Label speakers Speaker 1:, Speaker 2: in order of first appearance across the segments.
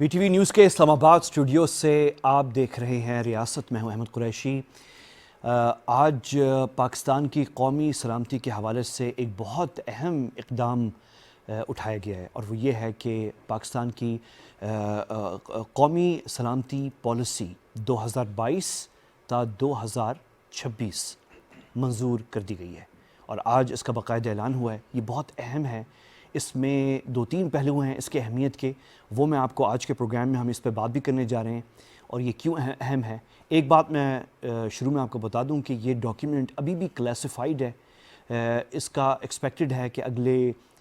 Speaker 1: P T V news کے اسلام آباد studio سے آپ دیکھ رہے ہیں ریاست. میں ہوں احمد قریشی. آج پاکستان کی قومی سلامتی کے حوالے سے ایک بہت اہم اقدام اٹھایا گیا ہے، اور وہ یہ ہے کہ پاکستان کی قومی سلامتی پالیسی 2022 تا 2026 منظور کر دی گئی ہے، اور آج اس کا باقاعدہ اعلان ہوا ہے. یہ بہت اہم ہے. اس میں 2-3 پہلو ہیں اس کے اہمیت کے، وہ میں آپ کو آج کے پروگرام میں ہم اس پہ بات بھی کرنے جا رہے ہیں اور یہ کیوں اہم ہے. ایک بات میں شروع میں آپ کو بتا دوں کہ یہ ڈاکیومنٹ ابھی بھی کلاسیفائیڈ ہے. اس کا ایکسپیکٹڈ ہے کہ اگلے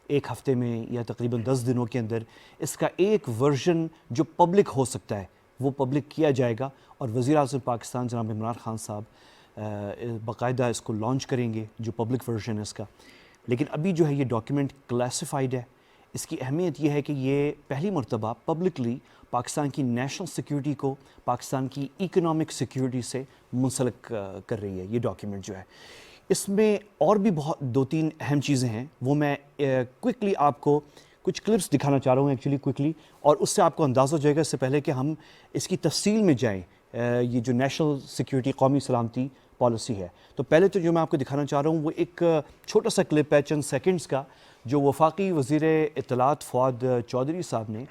Speaker 1: ایک ہفتے میں یا تقریباً 10 دنوں کے اندر اس کا ایک ورژن جو پبلک ہو سکتا ہے وہ پبلک کیا جائے گا، اور وزیر اعظم پاکستان جناب عمران خان صاحب باقاعدہ اس کو لانچ کریں گے، جو پبلک ورژن ہے اس کا. لیکن ابھی جو ہے یہ ڈاکیومنٹ کلاسیفائیڈ ہے. اس کی اہمیت یہ ہے کہ یہ پہلی مرتبہ پبلکلی پاکستان کی نیشنل سیکیورٹی کو پاکستان کی اکنامک سیکیورٹی سے منسلک کر رہی ہے. یہ ڈاکیومنٹ جو ہے اس میں اور بھی بہت 2-3 اہم چیزیں ہیں، وہ میں کوئکلی آپ کو کچھ کلپس دکھانا چاہ رہا ہوں ایکچولی کوئکلی، اور اس سے آپ کو اندازہ ہو جائے گا. اس سے پہلے کہ ہم اس کی تفصیل میں جائیں، یہ جو نیشنل سیکیورٹی قومی سلامتی پالیسی ہے، تو پہلے تو جو میں آپ کو دکھانا چاہ رہا ہوں وہ ایک چھوٹا سا کلپ ہے چند سیکنڈز کا، جو وفاقی وزیر اطلاعات فواد چودھری صاحب نے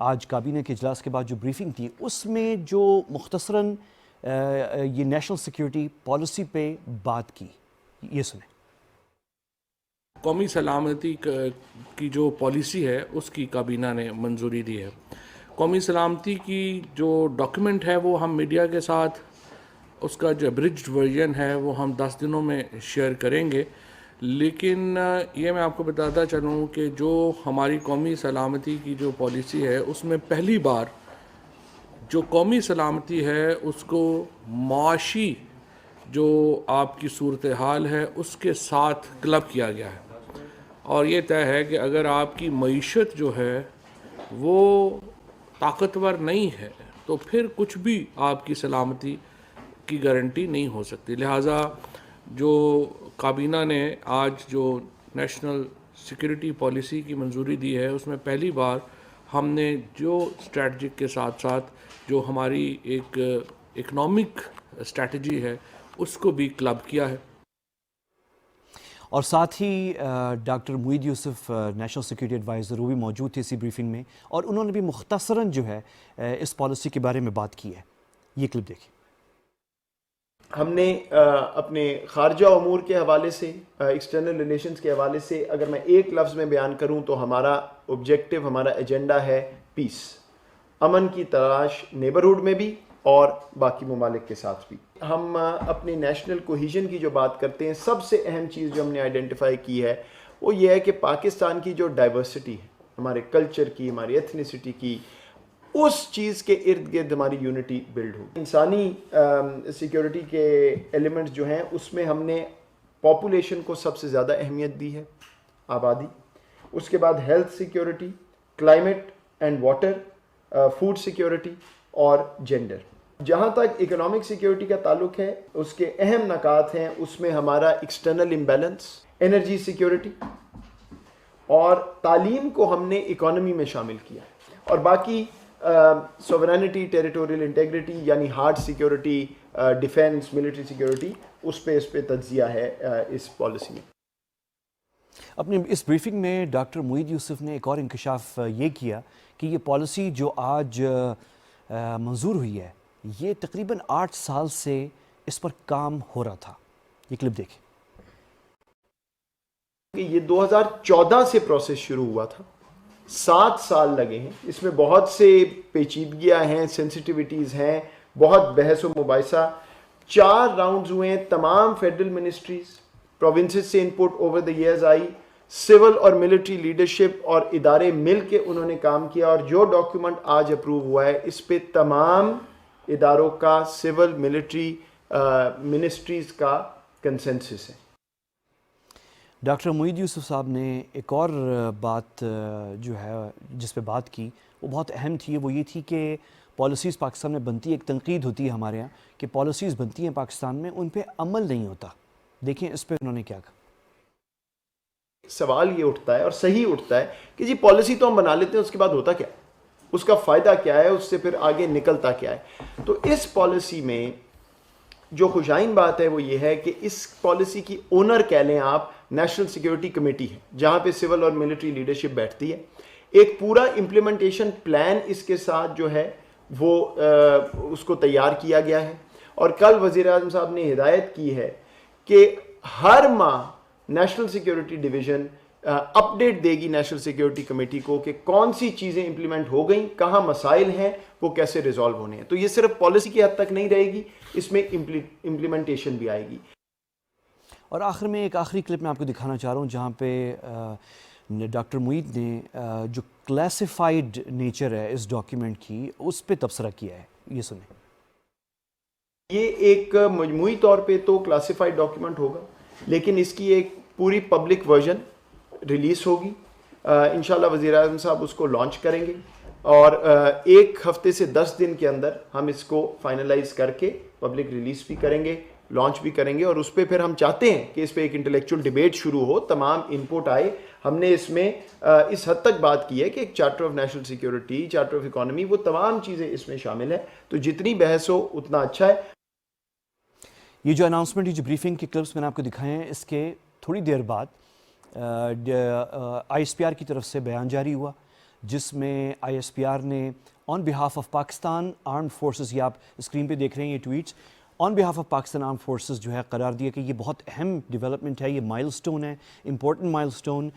Speaker 1: آج کابینہ کے اجلاس کے بعد جو بریفنگ تھی اس میں جو مختصراً یہ نیشنل سیکیورٹی پالیسی پہ بات کی. یہ سنیں.
Speaker 2: قومی سلامتی کی جو پالیسی ہے اس کی کابینہ نے منظوری دی ہے. قومی سلامتی کی جو ڈاکیومنٹ ہے وہ ہم میڈیا کے ساتھ اس کا جو ابریجڈ ورژن ہے وہ ہم 10 دنوں میں شیئر کریں گے. لیکن یہ میں آپ کو بتاتا چلوں کہ جو ہماری قومی سلامتی کی جو پالیسی ہے اس میں پہلی بار جو قومی سلامتی ہے اس کو معاشی جو آپ کی صورتحال ہے اس کے ساتھ کلب کیا گیا ہے، اور یہ طے ہے کہ اگر آپ کی معیشت جو ہے وہ طاقتور نہیں ہے تو پھر کچھ بھی آپ کی سلامتی کی گارنٹی نہیں ہو سکتی. لہٰذا جو کابینہ نے آج جو نیشنل سیکیورٹی پالیسی کی منظوری دی ہے اس میں پہلی بار ہم نے جو اسٹریٹجک کے ساتھ ساتھ جو ہماری ایک اکنامک اسٹریٹجی ہے اس کو بھی کلب کیا ہے.
Speaker 1: اور ساتھ ہی ڈاکٹر معید یوسف نیشنل سیکیورٹی ایڈوائزر وہ بھی موجود تھے اسی بریفنگ میں، اور انہوں نے بھی مختصراً جو ہے اس پالیسی کے بارے میں بات کی ہے. یہ کلپ دیکھیں.
Speaker 3: ہم نے اپنے خارجہ امور کے حوالے سے، ایکسٹرنل ریلیشنز کے حوالے سے اگر میں ایک لفظ میں بیان کروں تو ہمارا آبجیکٹو، ہمارا ایجنڈا ہے پیس، امن کی تلاش نیبرہڈ میں بھی اور باقی ممالک کے ساتھ بھی. ہم اپنی نیشنل کوہیژن کی جو بات کرتے ہیں، سب سے اہم چیز جو ہم نے آئیڈینٹیفائی کی ہے وہ یہ ہے کہ پاکستان کی جو ڈائیورسٹی ہے، ہمارے کلچر کی، ہماری ایتھنیسٹی کی، اس چیز کے ارد گرد ہماری یونٹی بلڈ ہو. انسانی سیکیورٹی کے ایلیمنٹس جو ہیں اس میں ہم نے پاپولیشن کو سب سے زیادہ اہمیت دی ہے، آبادی. اس کے بعد health security, climate and water, food security اور جینڈر. جہاں تک اکنامک سیکیورٹی کا تعلق ہے اس کے اہم نکات ہیں، اس میں ہمارا ایکسٹرنل امبیلنس، انرجی سیکیورٹی اور تعلیم کو ہم نے اکانومی میں شامل کیا ہے. اور باقی سوورینٹی، ٹیریٹوریل انٹیگریٹی یعنی hard security, defence, military security, اس پہ تجزیہ ہے اس پالیسی میں.
Speaker 1: اپنی اس بریفنگ میں ڈاکٹر معید یوسف نے ایک اور انکشاف یہ کیا کہ یہ پالیسی جو آج منظور ہوئی ہے یہ تقریباً 8 سال سے اس پر کام ہو رہا تھا. یہ کلپ دیکھیں.
Speaker 3: یہ 2014 سے پروسیس شروع ہوا تھا، 7 سال لگے ہیں. اس میں بہت سے پیچیدگیاں ہیں، سینسٹیوٹیز ہیں، بہت بحث و مباحثہ. 4 راؤنڈز ہوئے ہیں. تمام فیڈرل منسٹریز، پروونسز سے input over the years I, civil اور ملٹری لیڈرشپ اور ادارے مل کے انہوں نے کام کیا، اور جو ڈاکیومنٹ آج اپروو ہوا ہے اس پہ تمام اداروں کا، سول ملٹری منسٹریز کا کنسنسس ہے.
Speaker 1: ڈاکٹر معید یوسف صاحب نے ایک اور بات جو ہے جس پہ بات کی وہ بہت اہم تھی. وہ یہ تھی کہ پالیسیز پاکستان میں بنتی ہے، ایک تنقید ہوتی ہے ہمارے یہاں کہ پالیسیز بنتی ہیں پاکستان میں، ان پہ عمل نہیں ہوتا. دیکھیں اس پہ انہوں نے کیا کہا.
Speaker 3: سوال یہ اٹھتا ہے اور صحیح اٹھتا ہے کہ جی پالیسی تو ہم بنا لیتے ہیں، اس کے بعد ہوتا کیا؟ اس کا فائدہ کیا ہے, اس سے پھر آگے نکلتا کیا ہے. تو اس پالیسی میں جو خوشائن بات ہے وہ یہ ہے کہ اس پالیسی کی اونر کہہ لیں آپ نیشنل سیکیورٹی کمیٹی ہے, جہاں پہ سول اور ملٹری لیڈرشپ بیٹھتی ہے. ایک پورا امپلیمنٹیشن پلان اس کے ساتھ جو ہے وہ اس کو تیار کیا گیا ہے, اور کل وزیر اعظم صاحب نے ہدایت کی ہے کہ ہر ماہ نیشنل سیکیورٹی ڈویژن اپڈیٹ دے گی نیشنل سیکیورٹی کمیٹی کو کہ کون سی چیزیں امپلیمنٹ ہو گئیں, کہاں مسائل ہیں, وہ کیسے ریزالو ہونے ہیں. تو یہ صرف پالیسی کی حد تک نہیں رہے گی, اس میں امپلیمنٹیشن بھی آئے گی.
Speaker 1: اور آخر میں ایک آخری کلپ میں آپ کو دکھانا چاہ رہا ہوں جہاں پہ ڈاکٹر معید نے جو کلاسیفائڈ نیچر ہے اس ڈاکیومنٹ کی اس پہ تبصرہ کیا ہے, یہ سنیں.
Speaker 3: یہ ایک مجموعی طور پہ تو کلاسیفائڈ ڈاکیومنٹ ہوگا, لیکن اس کی ایک پوری پبلک ورژن ریلیز ہوگی. انشاءاللہ وزیر اعظم صاحب اس کو لانچ کریں گے, اور ایک ہفتے سے 10 دن کے اندر ہم اس کو فائنلائز کر کے پبلک ریلیز بھی کریں گے, لانچ بھی کریں گے. اور اس پہ پھر ہم چاہتے ہیں کہ اس پہ ایک انٹلیکچوئل ڈیبیٹ شروع ہو, تمام انپوٹ آئے. ہم نے اس میں اس حد تک بات کی ہے کہ ایک charter of national security, charter of economy, وہ تمام چیزیں اس میں شامل ہیں. تو جتنی بحث ہو اتنا اچھا ہے.
Speaker 1: یہ جو اناؤنسمنٹ, یہ جو بریفنگ کے کلپس میں نے آپ کو دکھائے ہیں, اس کے تھوڑی دیر بعد آئی ایس پی آر کی طرف سے بیان جاری ہوا, جس میں آئی ایس پی آر نے on behalf of Pakistan armed forces, یہ آپ اسکرین پہ دیکھ رہے ہیں یہ tweets, on behalf of Pakistan armed forces جو ہے قرار دیا کہ یہ بہت اہم ڈیولپمنٹ ہے, یہ مائل سٹون ہے, امپورٹنٹ مائل سٹون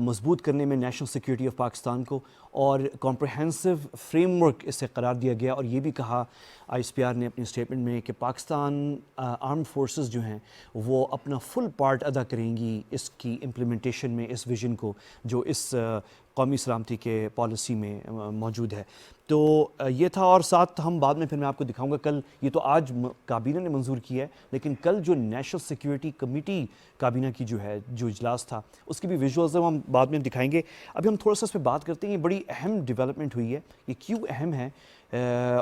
Speaker 1: مضبوط کرنے میں نیشنل سیکیورٹی آف پاکستان کو, اور کمپریہنسو فریم ورک اس سے قرار دیا گیا. اور یہ بھی کہا آئی ایس پی آر نے اپنی اسٹیٹمنٹ میں کہ پاکستان آرم فورسز جو ہیں وہ اپنا فل پارٹ ادا کریں گی اس کی امپلیمنٹیشن میں, اس ویژن کو جو اس قومی سلامتی کے پالیسی میں موجود ہے. تو یہ تھا, اور ساتھ ہم بعد میں پھر میں آپ کو دکھاؤں گا کل, یہ تو آج کابینہ نے منظور کیا ہے, لیکن کل جو نیشنل سیکیورٹی کمیٹی کابینہ کی جو ہے جو اجلاس تھا اس کی بھی ویژولز ہم بعد میں دکھائیں گے. ابھی ہم تھوڑا سا اس پہ بات کرتے ہیں. یہ بڑی اہم ڈیولپمنٹ ہوئی ہے, یہ کیوں اہم ہے,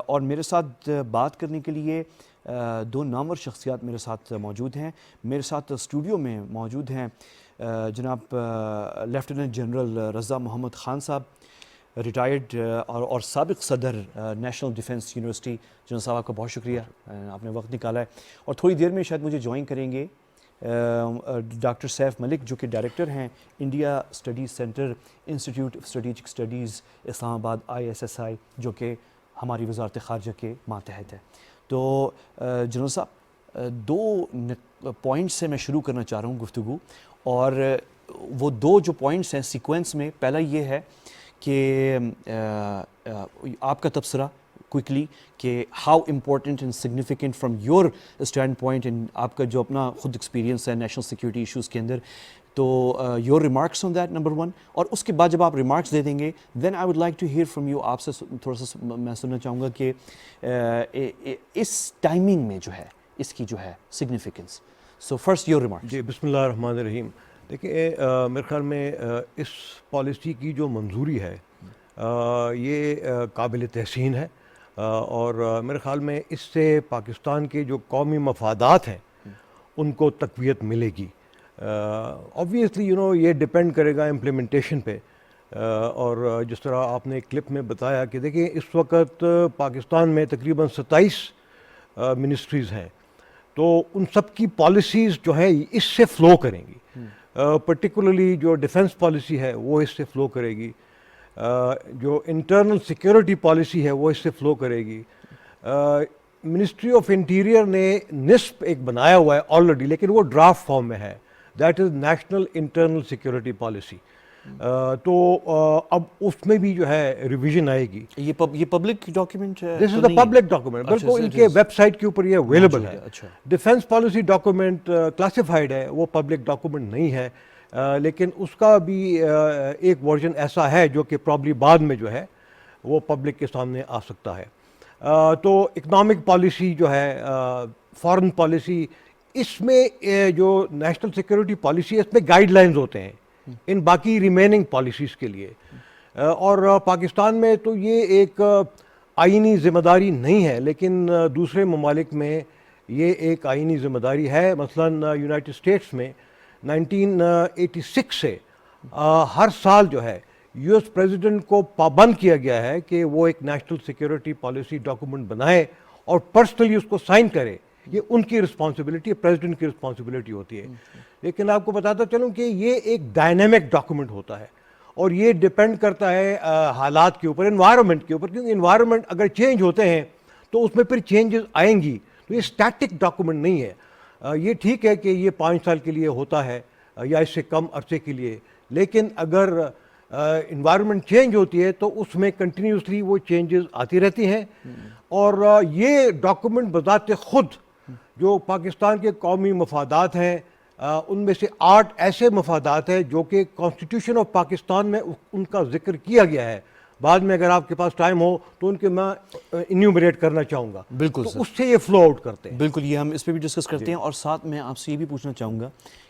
Speaker 1: اور میرے ساتھ بات کرنے کے لیے دو نامور شخصیات میرے ساتھ موجود ہیں. میرے ساتھ اسٹوڈیو میں موجود ہیں جناب لیفٹیننٹ جنرل رضا محمد خان صاحب, ریٹائرڈ اور سابق صدر نیشنل ڈیفنس یونیورسٹی. جنرل صاحب آپ کا بہت شکریہ, آپ نے وقت نکالا ہے. اور تھوڑی دیر میں شاید مجھے جوائن کریں گے ڈاکٹر سیف ملک, جو کہ ڈائریکٹر ہیں India studies centre, institute of strategic studies Islamabad, ISSI, جو کہ ہماری وزارت خارجہ کے ماتحت ہے. تو جنرل صاحب, دو پوائنٹ سے میں شروع کرنا چاہ رہا ہوں گفتگو, اور وہ دو جو پوائنٹس ہیں سیکوینس میں, پہلا یہ ہے کہ آپ کا تبصرہ کوئکلی کہ how important and significant from your stand point, and آپ کا جو اپنا خود ایکسپیرینس ہے نیشنل سیکیورٹی ایشوز کے اندر, تو your remarks on that number 1. اور اس کے بعد جب آپ ریمارکس دے دیں گے then I would like to hear from you, آپ سے تھوڑا سا میں سننا چاہوں گا کہ اس ٹائمنگ میں جو ہے اس کی جو ہے significance. So first your remarks.
Speaker 4: جی, بسم اللہ الرحمن الرحیم. دیکھیں, میرے خیال میں اس پالیسی کی جو منظوری ہے یہ قابل تحسین ہے, اور میرے خیال میں اس سے پاکستان کے جو قومی مفادات ہیں ان کو تقویت ملے گی. آبویسلی یہ ڈپینڈ کرے گا امپلیمنٹیشن پہ, اور جس طرح آپ نے کلپ میں بتایا کہ دیکھیں اس وقت پاکستان میں تقریباً 27 منسٹریز ہیں, تو ان سب کی پالیسیز جو ہیں اس سے فلو کریں گی. پرٹیکولرلی جو ڈیفنس پالیسی ہے وہ اس سے فلو کرے گی, جو انٹرنل سیکیورٹی پالیسی ہے وہ اس سے فلو کرے گی. منسٹری آف انٹیریئر نے نصف ایک بنایا ہوا ہے آلریڈی, لیکن وہ ڈرافٹ فارم میں ہے, that is national internal security policy. تو اب اس میں بھی جو ہے ریویژن آئے گی.
Speaker 1: یہ پبلک ڈاکیومنٹ ہے,
Speaker 4: دس از اے پبلک ڈاکومنٹ, بالکل ان کے ویب سائٹ کے اوپر یہ اویلیبل ہے. ڈیفنس پالیسی ڈاکومنٹ کلاسیفائڈ ہے, وہ پبلک ڈاکومنٹ نہیں ہے, لیکن اس کا بھی ایک ورژن ایسا ہے جو کہ پرابلی بعد میں جو ہے وہ پبلک کے سامنے آ سکتا ہے. تو اکنامک پالیسی جو ہے, فارن پالیسی, اس میں جو نیشنل سیکیورٹی پالیسی ہے اس میں گائیڈ لائنز ہوتے ہیں ان باقی ریمیننگ پالیسیز کے لیے. اور پاکستان میں تو یہ ایک آئینی ذمہ داری نہیں ہے, لیکن دوسرے ممالک میں یہ ایک آئینی ذمہ داری ہے. مثلا یونائٹڈ اسٹیٹس میں 1986 سے ہر سال جو ہے US پریزیڈنٹ کو پابند کیا گیا ہے کہ وہ ایک نیشنل سیکیورٹی پالیسی ڈاکومنٹ بنائے اور پرسنلی اس کو سائن کرے. یہ ان کی رسپانسبلٹی ہے, پریزیڈنٹ کی رسپانسبلٹی ہوتی ہے. لیکن آپ کو بتاتا چلوں کہ یہ ایک ڈائنامک ڈاکومنٹ ہوتا ہے اور یہ ڈپینڈ کرتا ہے حالات کے اوپر, انوائرمنٹ کے اوپر, کیونکہ انوائرمنٹ اگر چینج ہوتے ہیں تو اس میں پھر چینجز آئیں گی. تو یہ اسٹیٹک ڈاکومنٹ نہیں ہے. یہ ٹھیک ہے کہ یہ 5 سال کے لیے ہوتا ہے یا اس سے کم عرصے کے لیے, لیکن اگر انوائرمنٹ چینج ہوتی ہے تو اس میں کنٹینیوسلی وہ چینجز آتی رہتی ہیں. اور یہ ڈاکومنٹ بذات خود جو پاکستان کے قومی مفادات ہیں ان میں سے 8 ایسے مفادات ہیں جو کہ کانسٹیٹیوشن آف پاکستان میں ان کا ذکر کیا گیا ہے. بعد میں اگر آپ کے پاس ٹائم ہو تو ان کے میں انیومریٹ کرنا چاہوں گا.
Speaker 1: بالکل
Speaker 4: تو اس سے یہ فلو آؤٹ کرتے ہیں.
Speaker 1: بالکل, یہ ہم اس پہ بھی ڈسکس کرتے ہیں. اور ساتھ میں آپ سے یہ بھی پوچھنا چاہوں گا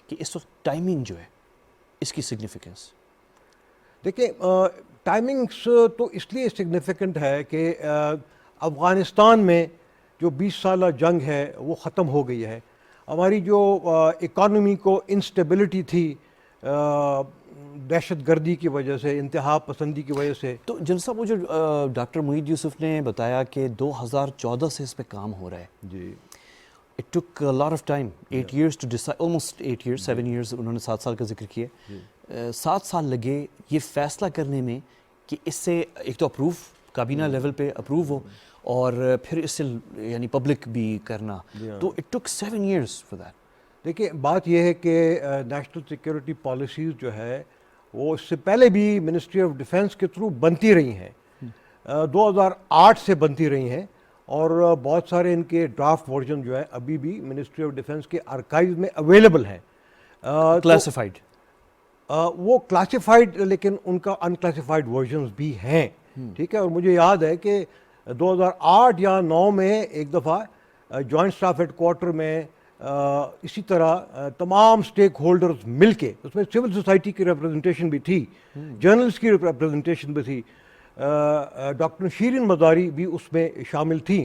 Speaker 1: کہ اس وقت ٹائمنگ جو ہے اس کی سگنیفیکنس.
Speaker 4: دیکھیں ٹائمنگس تو اس لیے سگنیفیکنٹ ہے کہ افغانستان میں جو 20 سالہ جنگ ہے وہ ختم ہو گئی ہے. ہماری جو اکانومی کو انسٹیبلٹی تھی دہشت گردی کی وجہ سے, انتہا پسندی کی وجہ سے.
Speaker 1: تو جنرل صاحب, وہ جو ڈاکٹر معید یوسف نے بتایا کہ 2014 سے اس پہ کام ہو رہا ہے.
Speaker 4: جی,
Speaker 1: It took a lot of time, 8 years to decide, almost 8 years, 7 years, انہوں نے 7 سال کا ذکر کیا. 7 سال لگے یہ فیصلہ کرنے میں کہ اس سے ایک تو اپروو کابینہ لیول پہ اپروو ہو اور پھر اس سے یعنی پبلک بھی کرنا. تو it took 7 years for that.
Speaker 4: دیکھیں بات یہ ہے کہ نیشنل سیکیورٹی پالیسیز جو ہے وہ اس سے پہلے بھی منسٹری آف ڈیفنس کے تھرو بنتی رہی ہیں. 2008 سے بنتی رہی ہیں اور بہت سارے ان کے ڈرافٹ ورژن جو ہے ابھی بھی منسٹری آف ڈیفنس کے آرکائیوز میں اویلیبل ہیں.
Speaker 1: کلاسیفائڈ,
Speaker 4: وہ کلاسیفائڈ لیکن ان کا ان کلاسیفائڈ ورژنز بھی ہیں. ٹھیک ہے, اور مجھے یاد ہے کہ 2008 یا 2009 میں ایک دفعہ جوائنٹ اسٹاف ہیڈ کوارٹر میں اسی طرح تمام سٹیک ہولڈرز مل کے, اس میں سول سوسائٹی کی ریپرزنٹیشن بھی تھی, جرنلس کی ریپرزنٹیشن بھی تھی, ڈاکٹر شیرین مزاری بھی اس میں شامل تھیں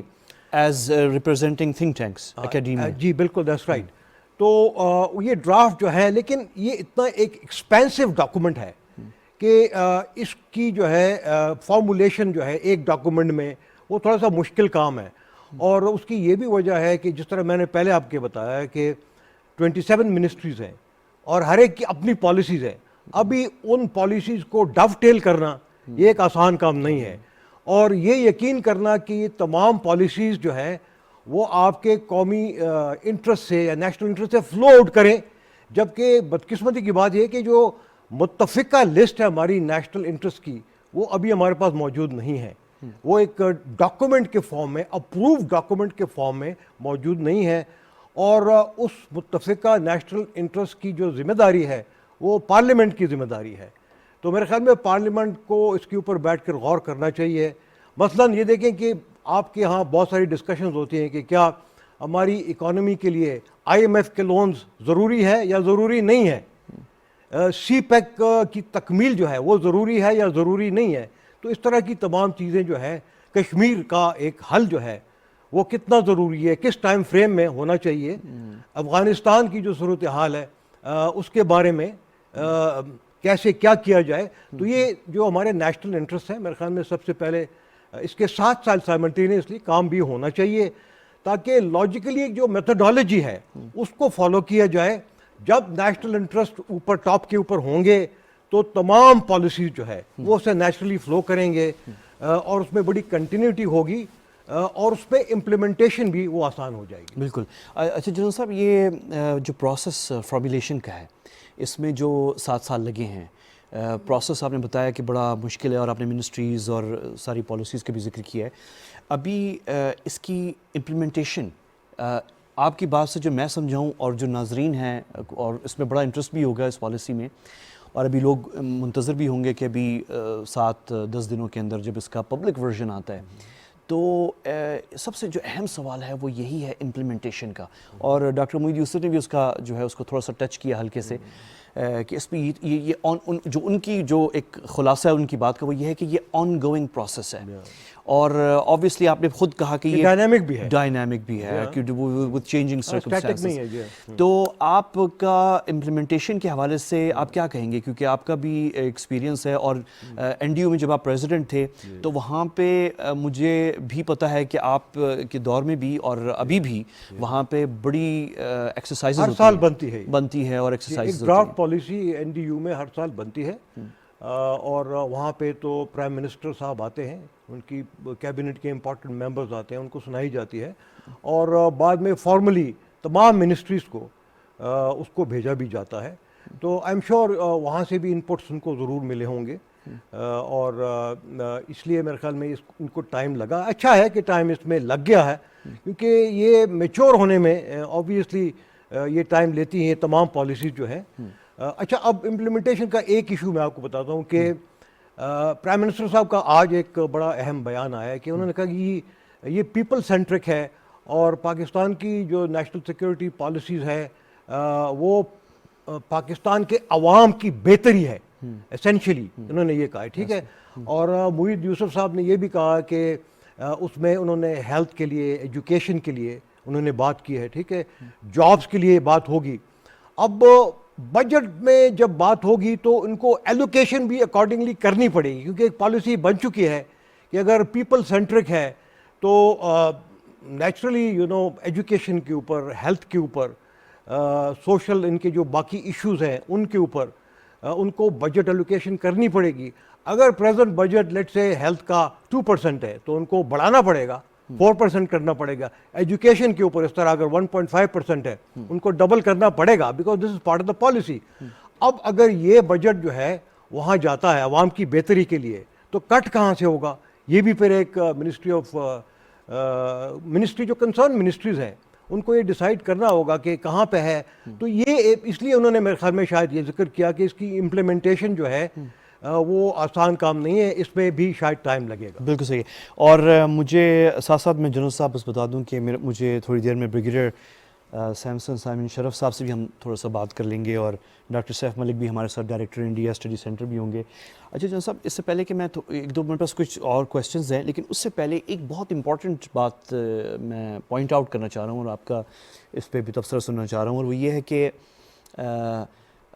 Speaker 1: as representing think tanks academia.
Speaker 4: جی بالکل, دیٹس رائٹ. تو یہ ڈرافٹ جو ہے, لیکن یہ اتنا ایک ایکسپینسو ڈاکومنٹ ہے کہ اس کی جو ہے فارمولیشن جو ہے ایک ڈاکومنٹ میں وہ تھوڑا سا مشکل کام ہے. اور اس کی یہ بھی وجہ ہے کہ جس طرح میں نے پہلے آپ کے بتایا ہے کہ 27 منسٹریز ہیں اور ہر ایک کی اپنی پالیسیز ہیں. ابھی ان پالیسیز کو ڈو ٹیل کرنا یہ ایک آسان کام نہیں ہے, اور یہ یقین کرنا کہ یہ تمام پالیسیز جو ہے وہ آپ کے قومی انٹرسٹ سے یا نیشنل انٹرسٹ سے فلو آؤٹ کریں. جبکہ بدقسمتی کی بات یہ کہ جو متفقہ لسٹ ہے ہماری نیشنل انٹرسٹ کی وہ ابھی ہمارے پاس موجود نہیں ہے. وہ ایک ڈاکومنٹ کے فارم میں, اپرووڈ ڈاکومنٹ کے فارم میں موجود نہیں ہے. اور اس متفقہ نیشنل انٹرسٹ کی جو ذمہ داری ہے وہ پارلیمنٹ کی ذمہ داری ہے. تو میرے خیال میں پارلیمنٹ کو اس کے اوپر بیٹھ کر غور کرنا چاہیے. مثلاً یہ دیکھیں کہ آپ کے ہاں بہت ساری ڈسکشنز ہوتی ہیں کہ کیا ہماری اکانومی کے لیے IMF کے لونز ضروری ہے یا ضروری نہیں ہے, سی پیک کی تکمیل جو ہے وہ ضروری ہے یا ضروری نہیں ہے. تو اس طرح کی تمام چیزیں جو ہے, کشمیر کا ایک حل جو ہے وہ کتنا ضروری ہے, کس ٹائم فریم میں ہونا چاہیے, افغانستان کی جو صورتحال ہے اس کے بارے میں کیسے کیا کیا جائے. تو یہ جو ہمارے نیشنل انٹرسٹ ہیں میرے خیال میں سب سے پہلے اس کے ساتھ سائملٹینیسلی کام بھی ہونا چاہیے تاکہ لاجیکلی جو میتھڈالوجی ہے اس کو فالو کیا جائے. جب نیشنل انٹرسٹ اوپر ٹاپ کے اوپر ہوں گے تو تمام پالیسیز جو ہے وہ اسے نیچرلی فلو کریں گے اور اس میں بڑی کنٹینیوٹی ہوگی اور اس پہ امپلیمنٹیشن بھی وہ آسان ہو جائے گی.
Speaker 1: بالکل. اچھا جنرل صاحب, یہ جو پروسیس فارمولیشن کا ہے اس میں جو 7 سال لگے ہیں, پروسیس آپ نے بتایا کہ بڑا مشکل ہے اور آپ نے منسٹریز اور ساری پالیسیز کا بھی ذکر کیا ہے. ابھی اس کی امپلیمنٹیشن آپ کی بات سے جو میں سمجھاؤں اور جو ناظرین ہیں, اور اس میں بڑا انٹرسٹ بھی ہوگا اس پالیسی میں, اور ابھی لوگ منتظر بھی ہوں گے کہ ابھی 7-10 دنوں کے اندر جب اس کا پبلک ورژن آتا ہے تو سب سے جو اہم سوال ہے وہ یہی ہے امپلیمنٹیشن کا. اور ڈاکٹر معید یوسف نے بھی اس کا جو ہے اس کو تھوڑا سا ٹچ کیا ہلکے سے کہ اس پہ یہ جو ان کی جو ایک خلاصہ ہے ان کی بات کا وہ یہ ہے کہ یہ آن گوئنگ پروسیس ہے اور آبویسلی آپ نے خود کہا کہ یہ
Speaker 4: ڈائنامک بھی ہے،
Speaker 1: ڈائنامک بھی ہے وتھ چینجنگ
Speaker 4: اسٹیٹک نہیں ہے جی.
Speaker 1: تو آپ کا امپلیمنٹیشن کے حوالے سے آپ کیا کہیں گے، کیونکہ آپ کا بھی ایکسپیرینس ہے اور این ڈی یو میں جب آپ پریزیڈنٹ تھے تو وہاں پہ مجھے بھی پتہ ہے کہ آپ کے دور میں بھی اور ابھی بھی وہاں پہ بڑی ایکسرسائز
Speaker 4: ہر سال بنتی ہے
Speaker 1: اور ایکسرسائز
Speaker 4: ایک draft policy N D U میں ہر سال بنتی ہے، اور وہاں پہ تو پرائم منسٹر صاحب آتے ہیں، ان کی کیبنٹ کے امپورٹنٹ ممبرز آتے ہیں، ان کو سنائی جاتی ہے، اور بعد میں فارملی تمام منسٹریز کو اس کو بھیجا بھی جاتا ہے. تو آئی ایم شیور وہاں سے بھی انپٹس ان کو ضرور ملے ہوں گے، اور اس لیے میرے خیال میں ان کو ٹائم لگا. اچھا ہے کہ ٹائم اس میں لگ گیا ہے، کیونکہ یہ میچور ہونے میں آبویسلی یہ ٹائم لیتی ہیں تمام پالیسیز جو ہیں. اچھا، اب امپلیمنٹیشن کا ایک ایشو میں آپ کو بتاتا ہوں کہ پرائم منسٹر صاحب کا آج ایک بڑا اہم بیان آیا ہے کہ انہوں نے کہا کہ یہ پیپل سینٹرک ہے، اور پاکستان کی جو نیشنل سیکیورٹی پالیسیز ہے وہ پاکستان کے عوام کی بہتری ہے اسینشلی، انہوں نے یہ کہا ہے. ٹھیک ہے. اور محیط یوسف صاحب نے یہ بھی کہا کہ اس میں انہوں نے ہیلتھ کے لیے، ایجوکیشن کے لیے انہوں نے بات کی ہے. ٹھیک ہے. جابس کے لیے بات ہوگی. اب بجٹ میں جب بات ہوگی تو ان کو ایلوکیشن بھی اکارڈنگلی کرنی پڑے گی، کیونکہ ایک پالیسی بن چکی ہے کہ اگر پیپل سینٹرک ہے تو نیچرلی ایجوکیشن کے اوپر، ہیلتھ کے اوپر، سوشل ان کے جو باقی ایشوز ہیں ان کے اوپر ان کو بجٹ ایلوکیشن کرنی پڑے گی. اگر پریزنٹ بجٹ لیٹ سے ہیلتھ کا 2% ہے تو ان کو بڑھانا پڑے گا، 4% کرنا پڑے گا. ایجوکیشن کے اوپر اس طرح اگر 1.5% ہے ان کو ڈبل کرنا پڑے گا، because this is part of the policy. اب اگر یہ بجٹ جو ہے وہاں جاتا ہے عوام کی بہتری کے لیے تو کٹ کہاں سے ہوگا؟ یہ بھی پھر ایک منسٹری جو کنسرن منسٹریز ہیں ان کو یہ ڈیسائیڈ کرنا ہوگا کہ کہاں پہ ہے. تو یہ اس لیے انہوں نے میرے خیال میں شاید یہ ذکر کیا کہ اس کی امپلیمنٹیشن جو ہے وہ آسان کام نہیں ہے، اس میں بھی شاید ٹائم لگے گا.
Speaker 1: بالکل صحیح. اور مجھے ساتھ ساتھ میں جنرل صاحب بس بتا دوں کہ مجھے تھوڑی دیر میں بریگیڈیئر سیمسن سائمن شرف صاحب سے بھی ہم تھوڑا سا بات کر لیں گے، اور ڈاکٹر سیف ملک بھی ہمارے ساتھ ڈائریکٹر انڈیا اسٹڈی سینٹر بھی ہوں گے. اچھا جنرل صاحب، اس سے پہلے کہ میں ایک دو منٹ پاس کچھ اور کویسچنز ہیں، لیکن اس سے پہلے ایک بہت امپورٹنٹ بات میں پوائنٹ آؤٹ کرنا چاہ رہا ہوں اور آپ کا اس پہ بھی تبصرہ سننا چاہ رہا ہوں، اور وہ یہ ہے کہ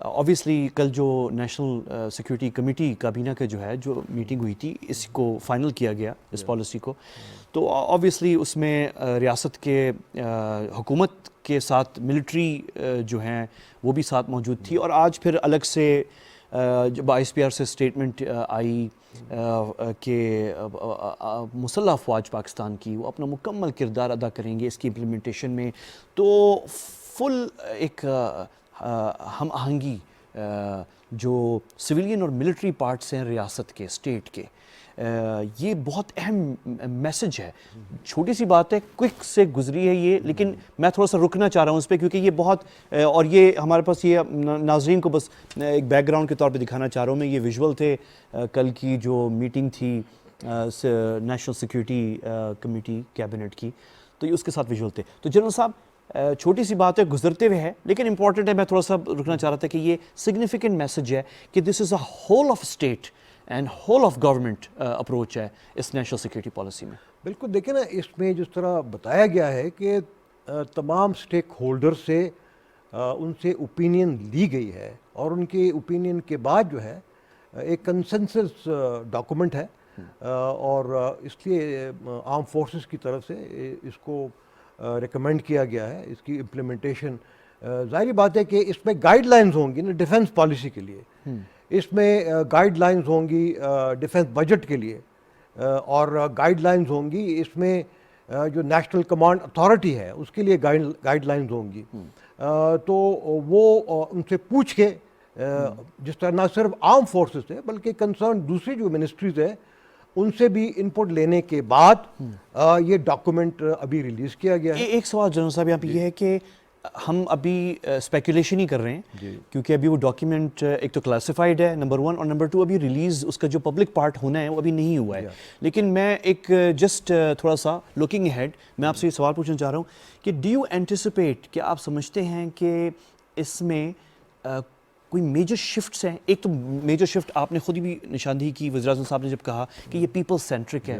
Speaker 1: obviously کل جو نیشنل سیکیورٹی کمیٹی کابینہ کا جو ہے جو میٹنگ ہوئی تھی، اس کو فائنل کیا گیا اس پالیسی کو، تو obviously اس میں ریاست کے حکومت کے ساتھ ملٹری جو ہیں وہ بھی ساتھ موجود تھی، اور آج پھر الگ سے جب آئی ایس پی آر سے اسٹیٹمنٹ آئی کہ مسلح افواج پاکستان کی وہ اپنا مکمل کردار ادا کریں گے اس کی امپلیمنٹیشن میں، تو فل ایک ہم آہنگی جو سویلین اور ملٹری پارٹس ہیں ریاست کے، اسٹیٹ کے، یہ بہت اہم میسج ہے. چھوٹی سی بات ہے، کوئک سے گزری ہے یہ، لیکن میں تھوڑا سا رکنا چاہ رہا ہوں اس پہ، کیونکہ یہ بہت، اور یہ ہمارے پاس یہ ناظرین کو بس ایک بیک گراؤنڈ کے طور پہ دکھانا چاہ رہا ہوں میں. یہ ویژول تھے کل کی جو میٹنگ تھی نیشنل سیکیورٹی کمیٹی کیبنٹ کی، تو یہ اس کے ساتھ ویژول تھے. تو جنرل صاحب، چھوٹی سی بات ہے، گزرتے ہوئے ہے لیکن امپورٹنٹ ہے، میں تھوڑا سا رکنا چاہ رہا تھا کہ یہ سگنیفیکنٹ میسج ہے کہ this is a whole of state and whole of government approach ہے اس نیشنل سیکیورٹی پالیسی میں.
Speaker 4: بالکل. دیکھیں نا، اس میں جس طرح بتایا گیا ہے کہ تمام اسٹیک ہولڈر سے ان سے اوپینین لی گئی ہے، اور ان کے اوپینین کے بعد جو ہے ایک کنسنسس ڈاکومنٹ ہے، اور اس لیے آرم فورسز کی طرف سے اس کو ریکمینڈ کیا گیا ہے. اس کی امپلیمنٹیشن ظاہری بات ہے کہ اس میں گائیڈ لائنز ہوں گی نا ڈیفنس پالیسی کے لیے، اس میں گائیڈ لائنز ہوں گی ڈیفنس بجٹ کے لیے، اور گائیڈ لائنز ہوں گی اس میں جو نیشنل کمانڈ اتھارٹی ہے اس کے لیے گائیڈ لائنز ہوں گی. تو وہ ان سے پوچھ کے، جس طرح نہ صرف آرم فورسز سے بلکہ کنسرن دوسری جو منسٹریز ہیں ان سے بھی انپٹ لینے کے بعد یہ ڈاکومنٹ ابھی ریلیز کیا گیا ہے.
Speaker 1: ایک سوال جنرل صاحب یہاں پہ یہ ہے کہ ہم ابھی اسپیکولیشن ہی کر رہے ہیں، کیونکہ ابھی وہ ڈاکیومنٹ ایک تو کلاسیفائڈ ہے نمبر 1، اور نمبر 2 ابھی ریلیز اس کا جو پبلک پارٹ ہونا ہے وہ ابھی نہیں ہوا ہے. لیکن میں ایک جسٹ تھوڑا سا لوکنگ ہیڈ میں آپ سے یہ سوال پوچھنا چاہ رہا ہوں کہ ڈو یو اینٹیسپیٹ کہ آپ سمجھتے ہیں کہ اس میں کوئی میجر شفٹس ہیں؟ ایک تو میجر شفٹ آپ نے خود ہی بھی نشاندہی کی وزیر اعظم صاحب نے جب کہا کہ یہ پیپل سینٹرک ہے،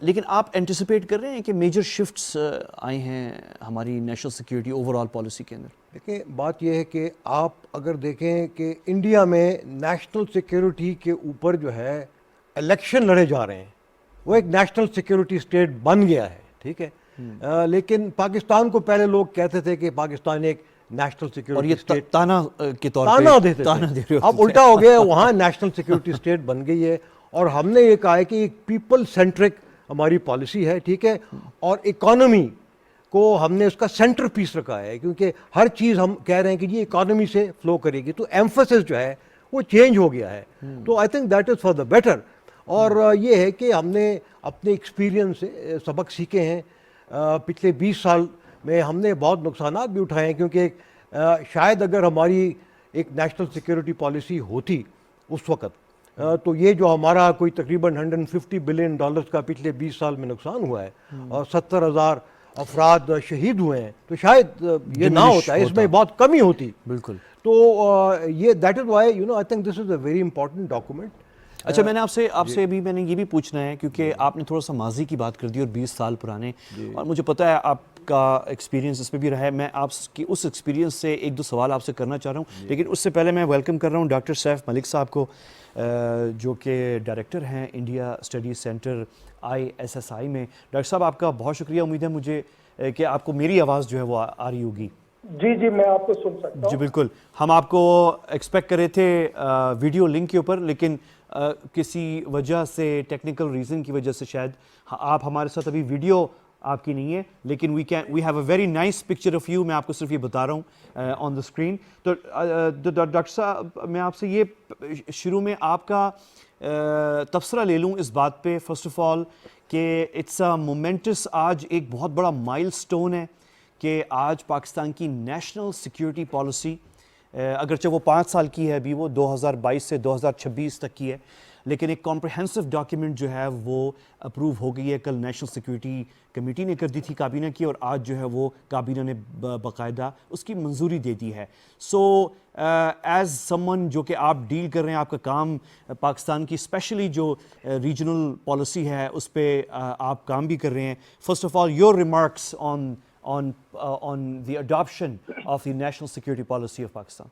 Speaker 1: لیکن آپ اینٹیسپیٹ کر رہے ہیں کہ میجر شفٹس آئے ہیں ہماری national security over all policy کے اندر؟
Speaker 4: دیکھیں بات یہ ہے کہ آپ اگر دیکھیں کہ انڈیا میں نیشنل سیکیورٹی کے اوپر جو ہے الیکشن لڑے جا رہے ہیں، وہ ایک نیشنل سیکیورٹی اسٹیٹ بن گیا ہے، ٹھیک ہے، لیکن پاکستان کو پہلے لوگ کہتے تھے کہ پاکستان ایک نیشنل
Speaker 1: اور
Speaker 4: سیکیورٹی
Speaker 1: یہ
Speaker 4: اسٹیٹ
Speaker 1: تانا کے طور
Speaker 4: تانا
Speaker 1: پہ
Speaker 4: دیتے
Speaker 1: تانا دے
Speaker 4: تھے،
Speaker 1: رہے
Speaker 4: اب الٹا ہو گیا، وہاں نیشنل سیکیورٹی اسٹیٹ بن گئی ہے، اور ہم نے یہ کہا ہے کہ ایک پیپل سینٹرک ہماری پالیسی ہے، ٹھیک ہے، اور اکانومی کو ہم نے اس کا سینٹر پیس رکھا ہے، کیونکہ ہر چیز ہم کہہ رہے ہیں کہ جی اکانومی سے فلو کرے گی، تو ایمفسس جو ہے وہ چینج ہو گیا ہے، تو I think that is for the better. اور یہ ہے کہ ہم نے اپنے ایکسپیرینس سے سبق سیکھے ہیں. پچھلے 20 سال میں ہم نے بہت نقصانات بھی اٹھائے ہیں، کیونکہ شاید اگر ہماری ایک نیشنل سیکیورٹی پالیسی ہوتی اس وقت تو یہ جو ہمارا کوئی تقریباً $150 بلین کا پچھلے 20 سال میں نقصان ہوا ہے اور 70,000 افراد شہید ہوئے ہیں، تو شاید یہ نہ ہوتا ہے، اس میں بہت کمی ہوتی.
Speaker 1: بالکل.
Speaker 4: تو یہ that is why I think this is a very important document.
Speaker 1: اچھا، میں نے آپ سے ابھی میں نے یہ بھی پوچھنا ہے، کیونکہ آپ نے تھوڑا سا ماضی کی بات کر دی اور 20 سال پرانے، اور مجھے پتہ ہے آپ کا ایکسپیرینس اس پہ بھی رہا ہے. میں آپ کی اس ایکسپیرینس سے ایک دو سوال آپ سے کرنا چاہ رہا ہوں، لیکن اس سے پہلے میں ویلکم کر رہا ہوں ڈاکٹر سیف ملک صاحب کو، جو کہ ڈائریکٹر ہیں انڈیا اسٹڈیز سینٹر ISSI میں. ڈاکٹر صاحب آپ کا بہت شکریہ. امید ہے مجھے کہ آپ کو میری آواز جو ہے وہ آ رہی ہوگی.
Speaker 5: جی میں آپ کو سن سکتا ہوں.
Speaker 1: جی بالکل. ہم آپ کو ایکسپیکٹ کر رہے تھے ویڈیو لنک کے اوپر، لیکن کسی وجہ سے ٹیکنیکل ریزن کی وجہ سے شاید آپ ہمارے ساتھ ابھی ویڈیو آپ کی نہیں ہے، لیکن we have a very nice picture of you. میں آپ کو صرف یہ بتا رہا ہوں آن دا اسکرین. تو ڈاکٹر صاحب میں آپ سے یہ شروع میں آپ کا تبصرہ لے لوں اس بات پہ فرسٹ آف آل کہ اٹس اے مومنٹس، آج ایک بہت بڑا مائل سٹون ہے کہ آج پاکستان کی نیشنل سیکیورٹی پالیسی، اگرچہ وہ 5 سال کی ہے ابھی، وہ 2022 سے 2026 تک کی ہے، لیکن ایک کمپریہنسو ڈاکیومنٹ جو ہے وہ اپروو ہو گئی ہے. کل نیشنل سیکیورٹی کمیٹی نے کر دی تھی کابینہ کی، اور آج جو ہے وہ کابینہ نے باقاعدہ اس کی منظوری دے دی ہے. سو ایز سم ون جو کہ آپ ڈیل کر رہے ہیں، آپ کا کام پاکستان کی اسپیشلی جو ریجنل پالیسی ہے اس پہ آپ کام بھی کر رہے ہیں. First of all your remarks on the adoption of the national security policy of Pakistan.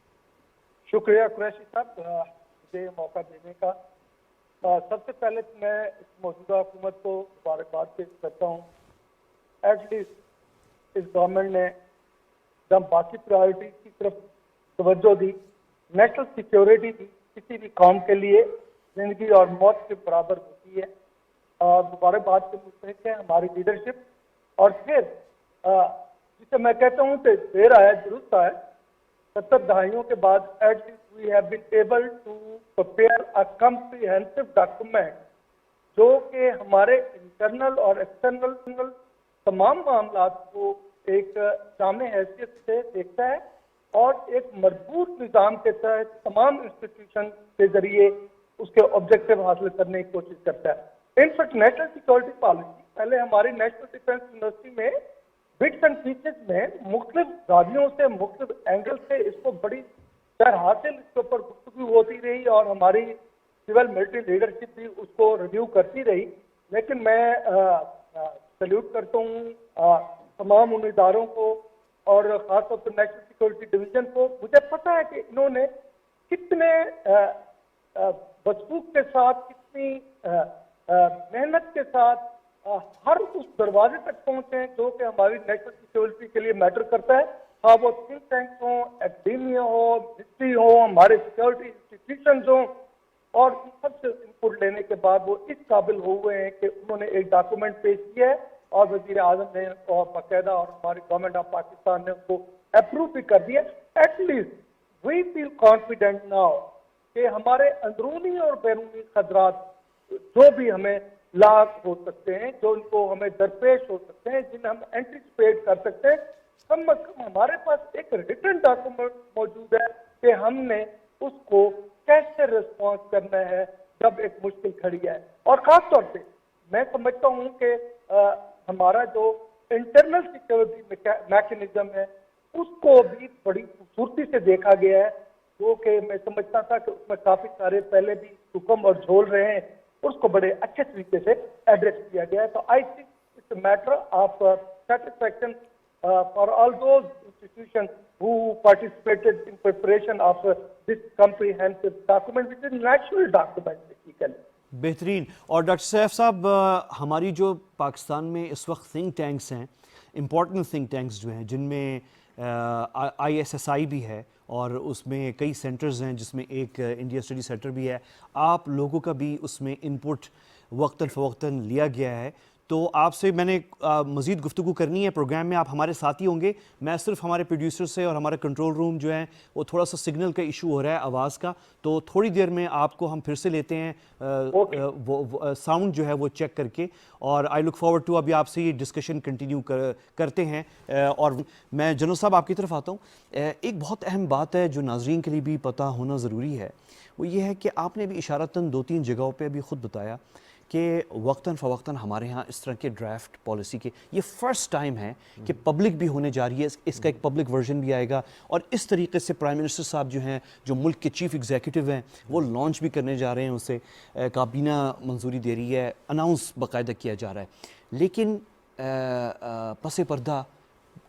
Speaker 5: شکریہ قریشی صاحب مجھے موقع دینے کا. سب سے پہلے میں اس موجودہ حکومت کو مبارکباد پیش کرتا ہوں. ایٹ لیسٹ اس گورنمنٹ نے جب باقی پرائورٹی کی طرف توجہ دی، نیشنل سیکیورٹی کی کسی بھی قوم کے لیے زندگی اور موت کے برابر ہوتی ہے، اور مبارکباد کے مستحق ہے ہماری لیڈرشپ. اور پھر جسے میں کہتا ہوں کہ دیر آیا درست آیا. 70 دہائیوں کے بعد at least we have been able to prepare a comprehensive document جو کہ ہمارے انٹرنل اور ایکسٹرنل تمام معاملات کو ایک جامع حیثیت سے دیکھتا ہے، اور ایک مربوط نظام کے تحت تمام انسٹیٹیوشن کے ذریعے اس کے آبجیکٹو حاصل کرنے کی کوشش کرتا ہے. انفیکٹ نیشنل سیکورٹی پالیسی پہلے ہماری نیشنل ڈیفینس یونیورسٹی میں بٹس اینڈ پیسز میں مختلف زاویوں سے مختلف اینگل سے اس کو بڑی سیر حاصل اس کے اوپر گفتگو ہوتی رہی، اور ہماری سول ملٹری لیڈرشپ بھی اس کو ریویو کرتی رہی. لیکن میں سیلیوٹ کرتا ہوں تمام ان اداروں کو اور خاص طور پر نیشنل سیکورٹی ڈویژن کو. مجھے پتہ ہے کہ انہوں نے کتنے وثوق کے ساتھ، کتنی محنت کے ساتھ ہر اس دروازے تک پہنچے جو کہ ہماری نیشنل سیکورٹی کے لیے میٹر کرتا ہے. ہاں وہ تھنک ٹینکس ہوں، ایکڈیمیا ہو، منسٹری ہو، ہمارے سیکورٹی انسٹیٹیوشنز ہوں، اور ان سب سے انپٹ لینے کے بعد وہ اس قابل ہوئے ہیں کہ انہوں نے ایک ڈاکومنٹ پیش کیا ہے، اور وزیر اعظم نے اور باقاعدہ اور ہماری گورنمنٹ آف پاکستان نے اس کو اپروو بھی کر دیا. At least we feel confident now کہ ہمارے اندرونی اور بیرونی خطرات جو بھی ہمیں لاحق ہو سکتے ہیں، جو ان کو ہمیں درپیش ہو سکتے ہیں، جنہیں ہم اینٹیسپیٹ کر سکتے ہیں، کم از کم ہمارے پاس ایک ریٹن ڈاکومنٹ موجود ہے کہ ہم نے اس کو کیسے ریسپانس کرنا ہے جب ایک مشکل کھڑی ہے. اور خاص طور پہ میں سمجھتا ہوں کہ ہمارا جو انٹرنل سیکورٹی میکینزم ہے اس کو بھی بڑی خوبصورتی سے دیکھا گیا ہے. جو کہ میں سمجھتا تھا کہ اس میں کافی سارے پہلے بھی حکم اور جھول رہے ہیں اور اس کو بڑے اچھے طریقے سے ایڈریس کیا گیا ہے. تو I think it's a matter of satisfaction for all those institutions who participated in preparation of this comprehensive document, which is a national document basically.
Speaker 1: بہترین. اور ڈاکٹر سیف صاحب ہماری جو پاکستان میں اس وقت تھنک ٹینکس ہیں، امپورٹنٹ تھنک ٹینکس جو ہیں، جن میں ISSI بھی ہے اور اس میں کئی سینٹرز ہیں جس میں ایک انڈیا اسٹڈی سینٹر بھی ہے، آپ لوگوں کا بھی اس میں انپٹ وقتاً فوقتاً لیا گیا ہے. تو آپ سے میں نے مزید گفتگو کرنی ہے پروگرام میں، آپ ہمارے ساتھی ہوں گے. میں صرف ہمارے پروڈیوسر سے اور ہمارا کنٹرول روم جو ہے وہ تھوڑا سا سگنل کا ایشو ہو رہا ہے آواز کا، تو تھوڑی دیر میں آپ کو ہم پھر سے لیتے ہیں ساؤنڈ جو ہے وہ چیک کر کے. اور آئی لک فارورڈ ٹو ابھی آپ سے یہ ڈسکشن کنٹینیو کرتے ہیں. اور میں جنرل صاحب آپ کی طرف آتا ہوں. ایک بہت اہم بات ہے جو ناظرین کے لیے بھی پتہ ہونا ضروری ہے، وہ یہ ہے کہ آپ نے بھی اشارتاً 2-3 جگہوں پہ بھی خود بتایا کہ وقتاً فوقتاً ہمارے ہاں اس طرح کے ڈرافٹ پالیسی کے یہ فرسٹ ٹائم ہے کہ پبلک بھی ہونے جا رہی ہے، اس کا ایک پبلک ورژن بھی آئے گا، اور اس طریقے سے پرائم منسٹر صاحب جو ہیں، جو ملک کے چیف ایگزیکٹو ہیں، وہ لانچ بھی کرنے جا رہے ہیں، اسے کابینہ منظوری دے رہی ہے، اناؤنس باقاعدہ کیا جا رہا ہے. لیکن پس پردہ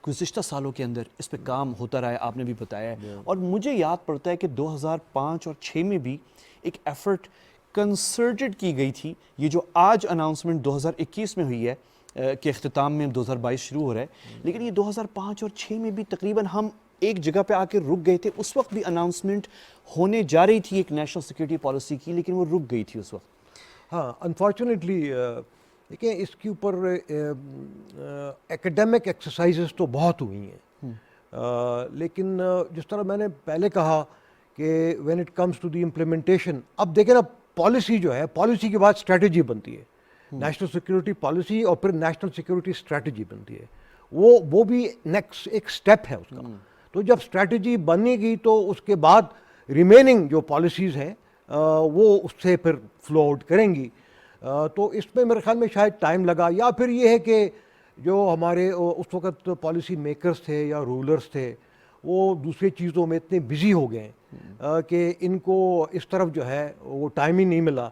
Speaker 1: گزشتہ سالوں کے اندر اس پہ کام ہوتا رہا ہے، آپ نے بھی بتایا ہے. اور مجھے یاد پڑتا ہے کہ 2005 اور 6 میں بھی ایک ایفرٹ کنسرٹڈ کی گئی تھی. یہ جو آج اناؤنسمنٹ 2021 میں ہوئی ہے کہ اختتام میں 2022 شروع ہو رہا ہے، لیکن یہ 2005 اور 6 میں بھی تقریباً ہم ایک جگہ پہ آ کے رک گئے تھے. اس وقت بھی اناؤنسمنٹ ہونے جا رہی تھی ایک نیشنل سیکورٹی پالیسی کی، لیکن وہ رک گئی تھی اس وقت.
Speaker 4: ہاں انفارچونیٹلی دیکھیں اس کے اوپر ایکڈیمک ایکسرسائزز تو بہت ہوئی ہیں، لیکن جس طرح میں نے پہلے کہا کہ when it comes to the implementation, اب دیکھیں نا پالیسی جو ہے، پالیسی کے بعد اسٹریٹجی بنتی ہے، نیشنل سیکورٹی پالیسی اور پھر نیشنل سیکورٹی اسٹریٹجی بنتی ہے. وہ بھی نیکسٹ ایک سٹیپ ہے اس کا. تو جب اسٹریٹجی بنے گی تو اس کے بعد ریمیننگ جو پالیسیز ہیں وہ اس سے پھر فلو آؤٹ کریں گی. تو اس میں میرے خیال میں شاید ٹائم لگا، یا پھر یہ ہے کہ جو ہمارے اس وقت پالیسی میکرز تھے یا رولرز تھے وہ دوسری چیزوں میں اتنے بزی ہو گئے کہ ان کو اس طرف جو ہے وہ ٹائم ہی نہیں ملا.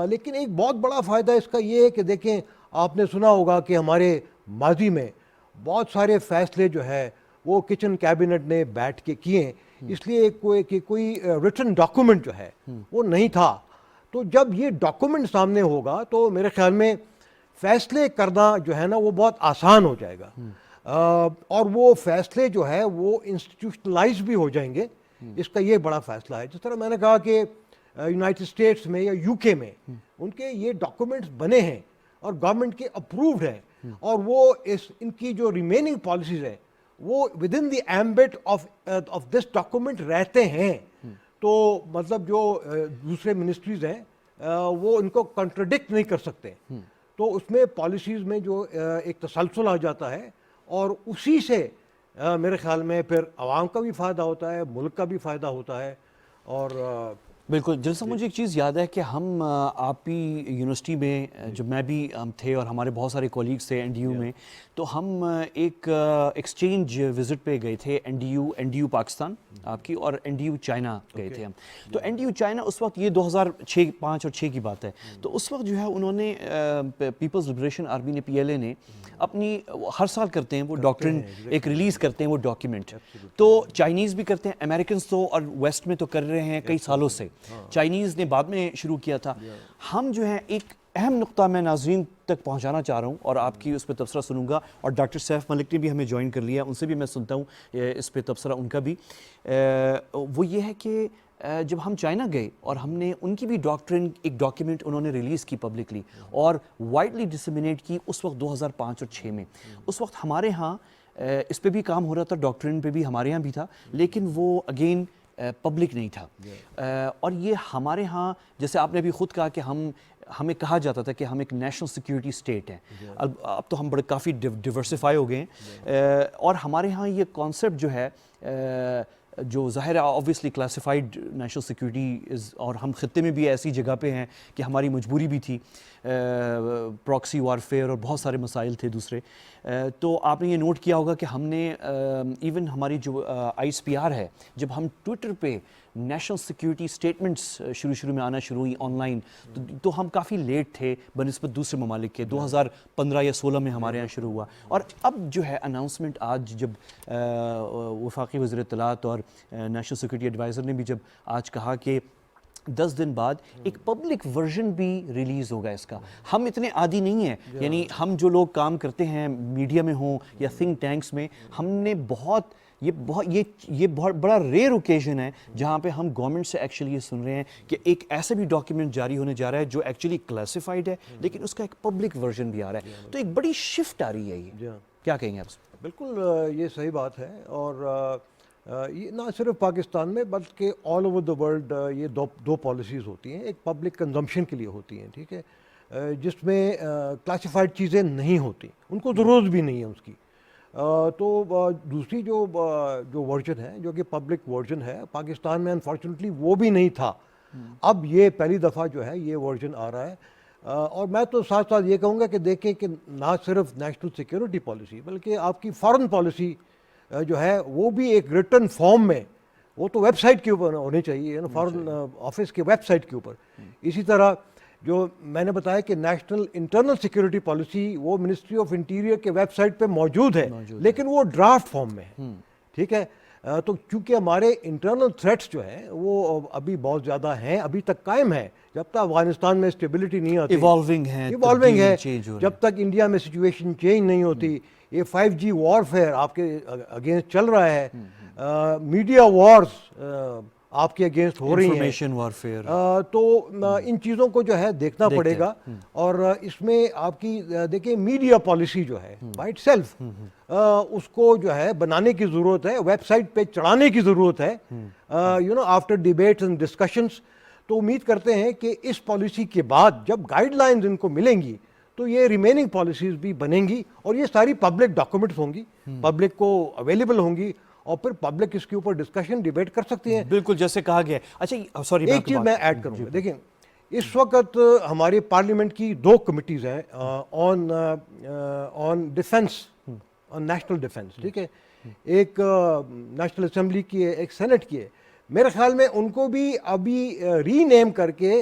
Speaker 4: لیکن ایک بہت بڑا فائدہ اس کا یہ ہے کہ دیکھیں آپ نے سنا ہوگا کہ ہمارے ماضی میں بہت سارے فیصلے جو ہے وہ کچن کیبنٹ نے بیٹھ کے کیے، اس لیے کوئی ریٹن ڈاکومنٹ جو ہے وہ نہیں تھا. تو جب یہ ڈاکومنٹ سامنے ہوگا تو میرے خیال میں فیصلے کرنا جو ہے نا وہ بہت آسان ہو جائے گا، اور وہ فیصلے جو ہے وہ انسٹیٹیوشنلائز بھی ہو جائیں گے. اس کا یہ بڑا فیصلہ ہے. جس طرح میں نے کہا کہ یونائٹڈ اسٹیٹس میں یا UK میں ان کے یہ ڈاکومنٹس بنے ہیں اور گورنمنٹ کے اپرووڈ ہیں، اور وہ ان کی جو ریمیننگ پالیسیز ہیں وہ with in the ambit of this document رہتے ہیں. تو مطلب جو دوسرے منسٹریز ہیں وہ ان کو کنٹرڈکٹ نہیں کر سکتے. تو اس میں پالیسیز میں جو ایک تسلسل آ جاتا ہے، اور اسی سے میرے خیال میں پھر عوام کا بھی فائدہ ہوتا ہے، ملک کا بھی فائدہ ہوتا ہے. اور
Speaker 1: بالکل جنرل صاحب، مجھے ایک چیز یاد ہے کہ ہم آپ کی یونیورسٹی میں جب میں بھی تھے اور ہمارے بہت سارے کولیگز تھے NDU میں، تو ہم ایک ایکسچینج وزٹ پہ گئے تھے. NDU پاکستان آپ کی اور NDU چائنا گئے تھے ہم. تو NDU چائنا اس وقت یہ 2006 5 اور 6 کی بات ہے. تو اس وقت جو ہے انہوں نے پیپلز لبریشن آرمی نے PLA نے اپنی ہر سال کرتے ہیں وہ ڈاکٹرن ایک ریلیز کرتے ہیں وہ ڈاکیومنٹ. تو چائنیز بھی کرتے ہیں، امریکنز تو اور ویسٹ میں تو کر رہے ہیں کئی سالوں سے. چائنیز نے بعد میں شروع کیا تھا. ہم جو ہے ایک اہم نقطہ میں ناظرین تک پہنچانا چاہ رہا ہوں اور آپ کی اس پہ تبصرہ سنوں گا، اور ڈاکٹر سیف ملک نے بھی ہمیں جوائن کر لیا، ان سے بھی میں سنتا ہوں اس پہ تبصرہ ان کا بھی. وہ یہ ہے کہ جب ہم چائنا گئے اور ہم نے ان کی بھی ڈاکٹرن ایک ڈاکیومنٹ انہوں نے ریلیز کی پبلکلی اور وائڈلی ڈسمینیٹ کی اس وقت 2005 اور 6 میں. اس وقت ہمارے ہاں اس پہ بھی کام ہو رہا تھا، ڈاکٹرن پہ بھی ہمارے ہاں بھی تھا، لیکن وہ اگین پبلک نہیں تھا. اور یہ ہمارے ہاں جیسے آپ نے بھی خود کہا کہ ہمیں کہا جاتا تھا کہ ہم ایک نیشنل سیکیورٹی اسٹیٹ ہیں. اب تو ہم بڑے کافی ڈیورسیفائی ہو گئے ہیں، اور ہمارے ہاں یہ کانسیپٹ جو ہے جو ظاہر ہے آبویسلی کلاسیفائڈ نیشنل سیکیورٹی، اور ہم خطے میں بھی ایسی جگہ پہ ہیں کہ ہماری مجبوری بھی تھی، پراکسی وارفیئر اور بہت سارے مسائل تھے دوسرے. تو آپ نے یہ نوٹ کیا ہوگا کہ ہم نے ایون ہماری جو ISPR ہے، جب ہم ٹویٹر پہ نیشنل سیکیورٹی سٹیٹمنٹس شروع میں آنا شروع ہوئی آن لائن، تو ہم کافی لیٹ تھے بنسبت دوسرے ممالک کے. 2015 یا 16 میں ہمارے یہاں شروع ہوا، اور اب جو ہے اناؤنسمنٹ آج جب وفاقی وزیر اطلاعات اور نیشنل سیکیورٹی ایڈوائزر نے بھی جب آج کہا کہ 10 دن بعد ایک پبلک ورژن بھی ریلیز ہوگا اس کا. ہم اتنے عادی نہیں ہیں، یعنی ہم جو لوگ کام کرتے ہیں میڈیا میں ہوں یا تھنک ٹینکس میں، ہم نے یہ بہت بڑا ریئر اوکیزن ہے جہاں پہ ہم گورنمنٹ سے ایکچولی یہ سن رہے ہیں کہ ایک ایسا بھی ڈاکیومنٹ جاری ہونے جا رہا ہے جو ایکچولی کلاسیفائڈ ہے لیکن اس کا ایک پبلک ورژن بھی آ رہا ہے. تو ایک بڑی شفٹ آ رہی ہے. یہ کیا کہیں گے آپ؟
Speaker 4: بالکل یہ صحیح بات ہے، اور یہ نہ صرف پاکستان میں بلکہ آل اوور دا ورلڈ یہ دو پالیسیز ہوتی ہیں. ایک پبلک کنزمپشن کے لیے ہوتی ہیں، ٹھیک ہے، جس میں کلاسیفائڈ چیزیں نہیں ہوتی، ان کو ضرورت بھی نہیں ہے اس کی. تو دوسری جو ورژن ہے جو کہ پبلک ورژن ہے پاکستان میں انفارچونیٹلی وہ بھی نہیں تھا. اب یہ پہلی دفعہ جو ہے یہ ورژن آ رہا ہے. اور میں تو ساتھ ساتھ یہ کہوں گا کہ دیکھیں کہ نہ صرف نیشنل سیکیورٹی پالیسی بلکہ آپ کی فارن پالیسی جو ہے وہ بھی ایک ریٹن فارم میں، وہ تو ویب سائٹ کے اوپر ہونی چاہیے، فارن آفس کے ویب سائٹ کے اوپر. اسی طرح جو میں نے بتایا کہ نیشنل انٹرنل سیکیورٹی پالیسی وہ منسٹری آف انٹیریئر کے ویب سائٹ پہ موجود ہے لیکن وہ ڈرافٹ فارم میں ہے، ٹھیک ہے. تو چونکہ ہمارے انٹرنل تھریٹس جو ہیں وہ ابھی بہت زیادہ ہیں، ابھی تک قائم ہیں، جب تک افغانستان میں اسٹیبلٹی نہیں آتی، ایوالونگ ہے، جب تک انڈیا میں سچویشن چینج نہیں ہوتی. یہ 5G وارفیئر آپ کے اگینسٹ چل رہا ہے، میڈیا وارز آپ کے اگینسٹ ہو رہی ہیں، انفارمیشن وارفیئر. تو ان چیزوں کو جو ہے دیکھنا پڑے گا. اور اس میں آپ کی دیکھیں میڈیا پالیسی جو ہے بائی اٹ سیلف اس کو جو ہے بنانے کی ضرورت ہے، ویب سائٹ پہ چڑھانے کی ضرورت ہے، آفٹر ڈیبیٹس اینڈ ڈسکشنس. تو امید کرتے ہیں کہ اس پالیسی کے بعد جب گائیڈ لائنز ان کو ملیں گی تو یہ ریمیننگ پالیسیز بھی بنیں گی اور یہ ساری پبلک ڈاکومنٹس ہوں گی، پبلک کو اویلیبل ہوں گی، اور پھر پبلک اس کے اوپر ڈسکشن ڈیبیٹ کر سکتی ہیں.
Speaker 1: بالکل جیسے کہا گیا. اچھا سوری،
Speaker 4: ایک چیز میں ایڈ کروں گا. دیکھیں اس وقت ہماری پارلیمنٹ کی 2 کمیٹیز ہیں آن ڈیفنس، آن نیشنل ڈیفنس، ٹھیک ہے. ایک نیشنل اسمبلی کی ہے، ایک سینٹ کی ہے. میرے خیال میں ان کو بھی ابھی ری نیم کر کے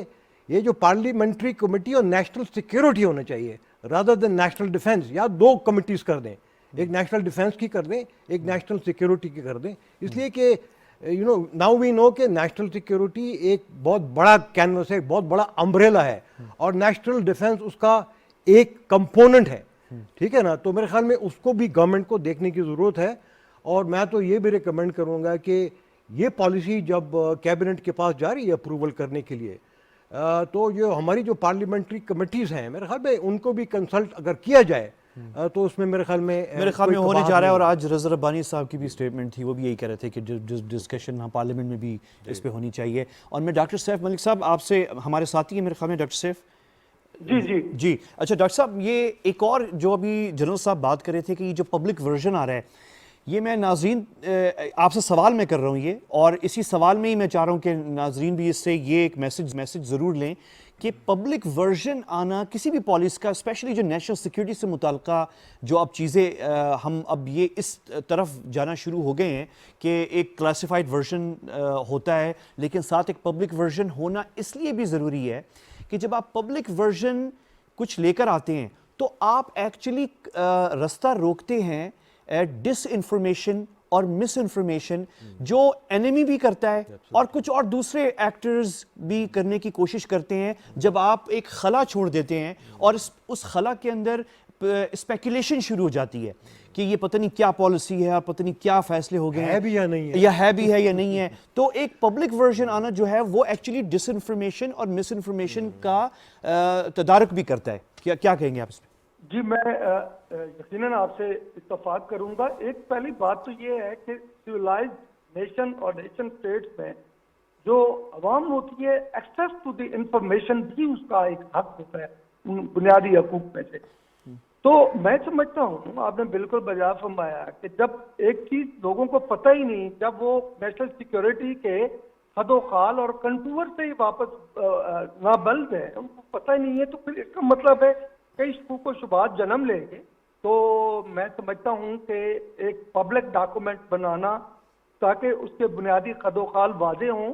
Speaker 4: یہ جو پارلیمنٹری کمیٹی اور نیشنل سیکیورٹی ہونا چاہیے رادر دین نیشنل ڈیفنس، یا 2 کمیٹیز کر دیں، ایک نیشنل ڈیفنس کی کر دیں، ایک نیشنل سیکیورٹی کی کر دیں. اس لیے کہ ناؤ وی نو کہ نیشنل سیکیورٹی ایک بہت بڑا کینوس ہے، بہت بڑا امبریلا ہے، اور نیشنل ڈیفنس اس کا ایک کمپوننٹ ہے، ٹھیک ہے نا. تو میرے خیال میں اس کو بھی گورنمنٹ کو دیکھنے کی ضرورت ہے. اور میں تو یہ بھی ریکمینڈ کروں گا کہ یہ پالیسی جب کیبنٹ کے پاس جا رہی ہے اپروول کرنے کے لیے، تو جو ہماری جو پارلیمنٹری کمیٹیز ہیں میرے خیال میں ان کو بھی کنسلٹ اگر کیا جائے تو اس میں میرے خیال میں
Speaker 1: ہونے جا رہا ہے. اور آج رضا ربانی صاحب کی بھی اسٹیٹمنٹ تھی، وہ بھی یہی کہہ رہے تھے کہ ڈسکشن ہاں پارلیمنٹ میں بھی اس پہ ہونی چاہیے. اور میں ڈاکٹر سیف ملک صاحب آپ سے، ہمارے ساتھی ہیں میرے خیال میں ڈاکٹر سیف. جی اچھا ڈاکٹر صاحب، یہ ایک اور جو ابھی جنرل صاحب بات کر رہے تھے کہ یہ جو پبلک ورژن آ رہا ہے، یہ میں ناظرین آپ سے سوال میں کر رہا ہوں یہ، اور اسی سوال میں ہی میں چاہ رہا ہوں کہ ناظرین بھی اس سے یہ ایک میسج ضرور لیں کہ پبلک ورژن آنا کسی بھی پالیسی کا، اسپیشلی جو نیشنل سیکیورٹی سے متعلقہ جو اب چیزیں ہم اب یہ اس طرف جانا شروع ہو گئے ہیں کہ ایک کلاسیفائڈ ورژن ہوتا ہے لیکن ساتھ ایک پبلک ورژن ہونا اس لیے بھی ضروری ہے کہ جب آپ پبلک ورژن کچھ لے کر آتے ہیں تو آپ ایکچولی رستہ روکتے ہیں ڈس انفارمیشن اور مس انفارمیشن جو انیمی بھی کرتا ہے اور کچھ اور دوسرے ایکٹرز بھی کرنے کی کوشش کرتے ہیں. جب آپ ایک خلا چھوڑ دیتے ہیں اور اس خلا کے اندر اسپیکولیشن شروع ہو جاتی ہے کہ یہ پتہ نہیں کیا پالیسی ہے اور پتہ نہیں کیا فیصلے ہو گئے ہیں،
Speaker 4: ہے بھی یا نہیں ہے،
Speaker 1: یا ہے بھی ہے یا نہیں ہے. تو ایک پبلک ورژن آنا جو ہے وہ ایکچولی ڈس انفارمیشن اور مس انفارمیشن کا تدارک بھی کرتا ہے. کیا کہیں گے آپ اس پہ؟
Speaker 5: جی میں یقیناً آپ سے اتفاق کروں گا. ایک پہلی بات تو یہ ہے کہ سویلائزڈ نیشن اور نیشن اسٹیٹس میں جو عوام ہوتی ہے ایکسیس ٹو دی انفارمیشن بھی اس کا ایک حق ہوتا ہے بنیادی حقوق میں سے. تو میں سمجھتا ہوں آپ نے بالکل بجا فرمایا کہ جب ایک چیز لوگوں کو پتہ ہی نہیں، جب وہ نیشنل سیکیورٹی کے حد و خال اور کنٹور سے ہی واپس نابلد ہے، ان کو پتہ ہی نہیں ہے، تو پھر اس کا مطلب ہے کئی شکوک و شبہات جنم لیں گے. تو میں سمجھتا ہوں کہ ایک پبلک ڈاکومنٹ بنانا تاکہ اس کے بنیادی خد و خال واضح ہوں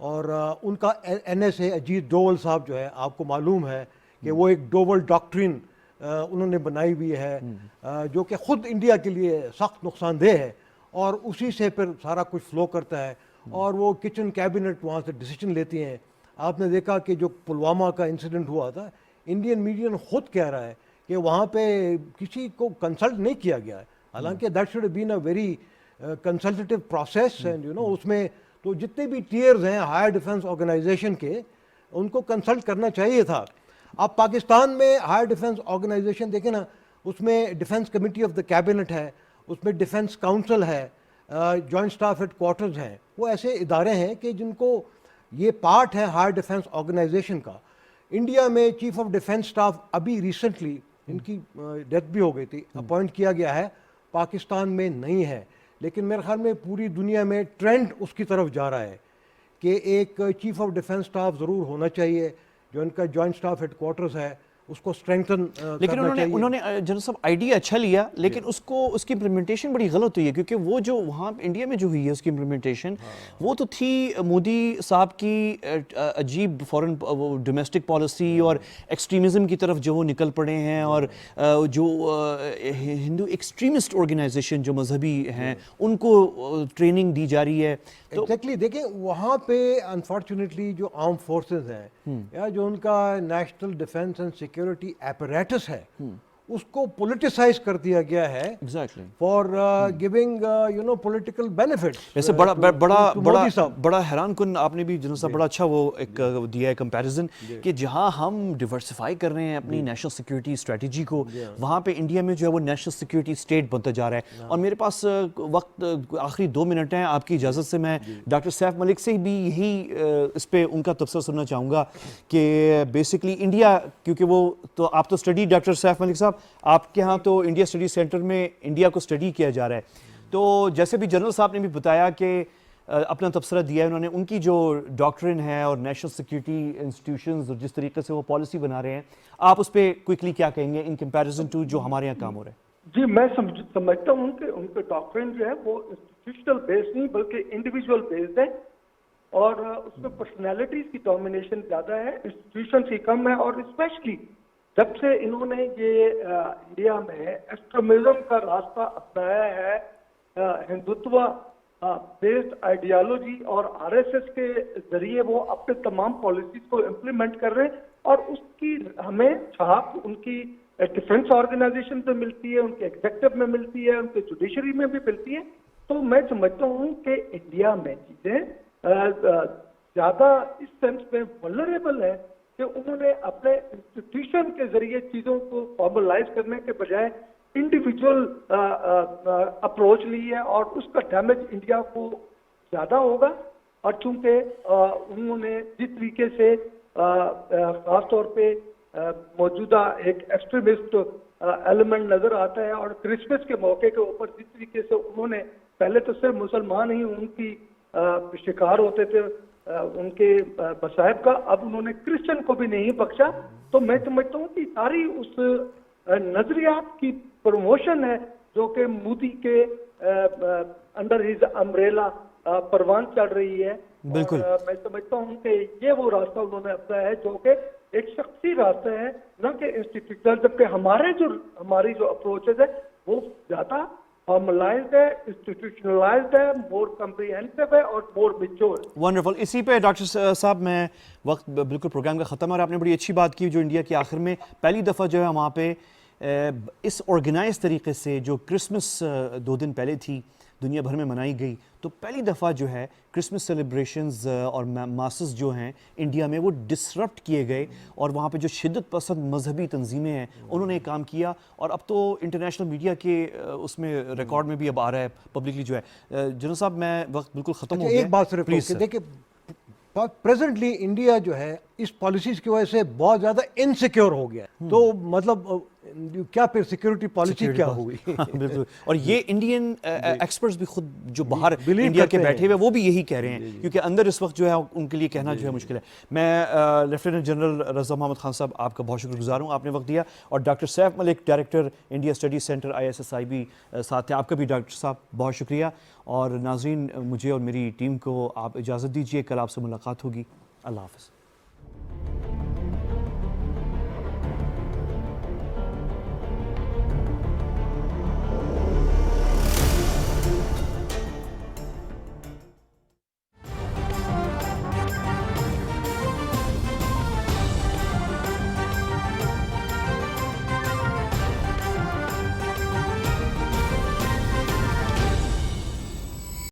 Speaker 4: اور ان کا NSA اجیت ڈوول صاحب جو ہے آپ کو معلوم ہے کہ وہ ایک ڈوول ڈاکٹرین انہوں نے بنائی ہوئی ہے جو کہ خود انڈیا کے لیے سخت نقصان دہ ہے، اور اسی سے پھر سارا کچھ فلو کرتا ہے، اور وہ کچن کیبنٹ وہاں سے ڈیسیجن لیتی ہیں۔ آپ نے دیکھا کہ جو پلوامہ کا انسیڈنٹ ہوا تھا، انڈین میڈیا خود کہہ رہا ہے کہ وہاں پہ کسی کو کنسلٹ نہیں کیا گیا ہے، حالانکہ that should been a very consultative process, and اس میں تو جتنے بھی ٹیئرز ہیں ہائر ڈیفنس آرگنائزیشن کے، ان کو کنسلٹ کرنا چاہیے تھا۔ اب پاکستان میں ہائر ڈیفنس آرگنائزیشن دیکھیں نا، اس میں defence committee of the cabinet ہے، اس میں ڈیفنس کاؤنسل ہے، جوائنٹ اسٹاف ہیڈ کوارٹرز ہیں، وہ ایسے ادارے ہیں کہ جن کو یہ پارٹ ہے ہائر ڈیفنس آرگنائزیشن کا۔ انڈیا میں چیف آف ڈیفنس اسٹاف ابھی ریسنٹلی ان کی ڈیتھ بھی ہو گئی تھی، اپوائنٹ کیا گیا ہے، پاکستان میں نہیں ہے، لیکن میرے خیال میں پوری دنیا میں ٹرینڈ اس کی طرف جا رہا ہے کہ ایک چیف آف ڈیفنس اسٹاف ضرور ہونا چاہیے، جو ان کا جوائنٹ اسٹاف ہیڈ کوارٹرز ہے اس کو اسٹرینگتھن
Speaker 1: لیکن انہوں نے جنرل صاحب آئیڈیا اچھا لیا، لیکن اس کی امپلیمنٹیشن بڑی غلط ہوئی ہے، کیونکہ وہ جو وہاں انڈیا میں جو ہوئی ہے اس کی امپلیمنٹیشن وہ تو تھی مودی صاحب کی عجیب فورن ڈومیسٹک پالیسی اور ایکسٹریمزم کی طرف جو وہ نکل پڑے ہیں، اور جو ہندو ایکسٹریمسٹ آرگنائزیشن جو مذہبی ہیں ان کو ٹریننگ دی جا رہی ہے۔
Speaker 4: ایگزیکٹلی دیکھیں وہاں پہ انفارچونیٹلی جو آرم فورسز ہیں یا جو ان کا national defence and security apparatus ہے اس کو پولیٹیسائز کر دیا گیا ہے فار گیونگ پولیٹیکل بینیفٹس۔
Speaker 1: ویسے بڑا حیران کن آپ نے بھی جنرل صاحب بڑا اچھا وہ ایک دیا ہے کمپیریزن کہ جہاں ہم ڈیورسیفائی کر رہے ہیں اپنی نیشنل سیکورٹی اسٹریٹجی کو، وہاں پہ انڈیا میں جو ہے وہ نیشنل سیکورٹی اسٹیٹ بنتا جا رہا ہے۔ اور میرے پاس وقت آخری 2 منٹ ہیں، آپ کی اجازت سے میں ڈاکٹر سیف ملک سے بھی یہی اس پہ ان کا تبصرہ سننا چاہوں گا کہ بیسکلی انڈیا، کیونکہ وہ تو آپ تو اسٹڈی ڈاکٹر سیف ملک صاحب آپ کے ہاں تو انڈیا اسٹڈی سینٹر میں انڈیا کو اسٹڈی کیا جا رہا ہے، تو جیسے بھی جنرل صاحب نے بھی بتایا کہ اپنا تبصرہ دیا ہے انہوں نے، ان کی جو ڈاکٹرن ہے اور نیشنل سیکورٹی انسٹیٹیوشنز اور جس طریقے سے وہ پالیسی بنا رہے ہیں، آپ اس پہ کوئکلی کیا کہیں گے ان کمپیریزن ٹو جو ہمارے یہاں کام ہو رہا ہے؟
Speaker 5: جی میں سمجھتا ہوں کہ ان کے ڈاکٹرن جو ہے وہ انسٹیٹیوشنل بیس نہیں بلکہ انڈیویجول بیسڈ ہے، اور اس میں پرسنالٹیز کی ڈومینیشن زیادہ ہے، انسٹیٹیوشن کی کم ہے، اور اسپیشلی جب سے انہوں نے یہ انڈیا میں ایکسٹریمزم کا راستہ اپنایا ہے، ہندوتوا بیسڈ آئیڈیالوجی اور RSS کے ذریعے وہ اپنے تمام پالیسیز کو امپلیمنٹ کر رہے ہیں، اور اس کی ہمیں چھاپ ان کی ڈیفنس آرگنائزیشن سے ملتی ہے، ان کے ایگزیکٹو میں ملتی ہے، ان کے جوڈیشری میں بھی ملتی ہے۔ تو میں سمجھتا ہوں کہ انڈیا میں چیزیں زیادہ اس سینس میں ولنریبل ہے کہ انہوں نے اپنے انسٹیٹیوشن کے ذریعے چیزوں کو فارملائز کرنے کے بجائے انڈیویجول اپروچ لی ہے، اور اس کا ڈیمیج انڈیا کو زیادہ ہوگا۔ اور چونکہ انہوں نے جس طریقے سے خاص طور پہ موجودہ ایک ایکسٹریمسٹ ایلیمنٹ نظر آتا ہے، اور کرسمس کے موقع کے اوپر جس طریقے سے انہوں نے پہلے تو صرف مسلمان ہی ان کی شکار ہوتے تھے ان کے مذاہب کا، اب انہوں نے کرسچن کو بھی نہیں بخشا، تو میں سمجھتا ہوں کہ ساری اس نظریات کی پروموشن ہے جو کہ مودی کے انڈر ہز امبریلا پروان چڑھ رہی ہے۔
Speaker 1: بالکل
Speaker 5: میں سمجھتا ہوں کہ یہ وہ راستہ انہوں نے اپنایا ہے جو کہ ایک شخصی راستہ ہے، نہ کہ انسٹیٹیوشنل، جبکہ ہماری جو اپروچز ہے وہ زیادہ فارملائزڈ ہے، انسٹیٹیوشنلائزڈ ہے، مور کمپریہنسو ہے اور مور میچور۔
Speaker 1: ونڈرفل۔ اسی پہ ڈاکٹر صاحب میں وقت بالکل پروگرام کا ختم ہے، اور آپ نے بڑی اچھی بات کی جو انڈیا کے آخر میں پہلی دفعہ جو ہے وہاں پہ اس آرگنائز طریقے سے جو کرسمس 2 دن پہلے تھی دنیا بھر میں منائی گئی، تو پہلی دفعہ جو ہے کرسمس سیلیبریشنز اور ماسز جو ہیں انڈیا میں وہ ڈسرپٹ کیے گئے، اور وہاں پہ جو شدت پسند مذہبی تنظیمیں ہیں انہوں نے کام کیا، اور اب تو انٹرنیشنل میڈیا کے اس میں ریکارڈ میں بھی اب آ رہا ہے پبلکلی جو ہے۔ جنرل صاحب میں وقت بالکل ختم ہو گیا،
Speaker 4: ایک بات صرف
Speaker 1: پلیز
Speaker 4: دیکھیں پریزنٹلی انڈیا جو ہے اس پالیسیز کی وجہ سے بہت زیادہ انسیکیور ہو گیا ہے، تو مطلب کیا پھر سیکورٹی پالیسی کیا ہوئی؟
Speaker 1: بالکل. اور یہ انڈین ایکسپرٹس بھی خود جو باہر
Speaker 4: believe
Speaker 1: انڈیا کے
Speaker 4: کرتے
Speaker 1: بیٹھے
Speaker 4: ہیں.
Speaker 1: ہوئے وہ بھی یہی کہہ رہے ہیں, کیونکہ اندر اس وقت جو ہے ان کے لیے کہنا جو ہے مشکل ہے. میں لیفٹیننٹ جنرل رضا محمد خان صاحب آپ کا بہت شکر گزار ہوں, آپ نے وقت دیا. اور doctor Saif Malik director India studies centre ISSI بھی ساتھ ہیں, آپ کا بھی ڈاکٹر صاحب بہت شکریہ. اور ناظرین, مجھے اور میری ٹیم کو آپ اجازت دیجیے, کل آپ سے ملاقات ہوگی. اللہ حافظ.